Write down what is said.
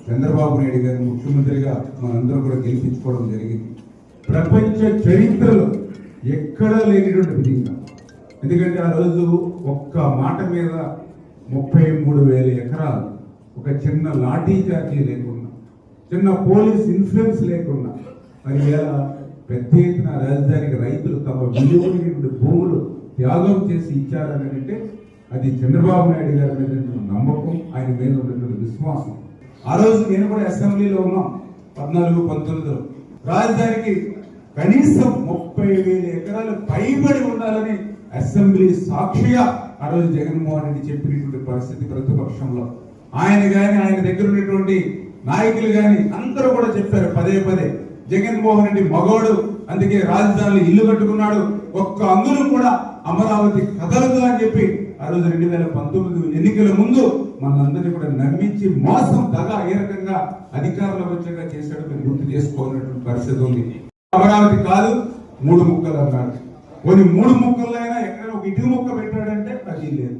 చంద్రబాబు నాయుడు గారి ముఖ్యమంత్రిగా మనందరూ కూడా గెలిపించుకోవడం జరిగింది. ప్రపంచ చరిత్రలో ఎక్కడా లేనిటువంటి విధంగా. ఎందుకంటే ఆ రోజు ఒక్క మాట మీద 33,000 ఎకరాలు, ఒక చిన్న లాఠీ చార్జీ లేకుండా, చిన్న పోలీస్ ఇన్ఫ్లుయెన్స్ లేకుండా, మరి ఇలా పెద్ద ఎత్తున రాజధానికి రైతులు తమ విలువైన భూములు త్యాగం చేసి ఇచ్చారని అంటే అది చంద్రబాబు నాయుడు గారి మీద నమ్మకం, ఆయన మీద ఉన్నటువంటి విశ్వాసం. ఆ రోజు నేను కూడా అసెంబ్లీలో ఉన్నాం 14-19లో. రాజధానికి కనీసం 30,000 ఎకరాలు పైబడి ఉండాలని అసెంబ్లీ సాక్షిగా ఆ రోజు జగన్మోహన్ రెడ్డి చెప్పినటువంటి పరిస్థితి ప్రతిపక్షంలో. ఆయన కానీ ఆయన దగ్గర ఉన్నటువంటి నాయకులు కానీ అందరూ కూడా చెప్పారు పదే పదే, జగన్మోహన్ రెడ్డి మగోడు, అందుకే రాజధానిలో ఇల్లు కట్టుకున్నాడు, ఒక్క అంగుళం కూడా అమరావతి కదలదు అని చెప్పి ఆ రోజు 2019 ఎన్నికల ముందు మనందరినీ కూడా నమ్మించి మోసం దగా ఏ రకంగా అధికారంలోకి వచ్చాక చేశాడు మీరు గుర్తు చేసుకోవాలన్నటువంటి పరిస్థితి ఉంది. అమరావతి కాదు 3 ముక్కలు అన్నాడు. కొన్ని 3 ముక్కలైనా ఎక్కడ ఒక ఇటుక ముక్క పెట్టాడంటే అది లేదు.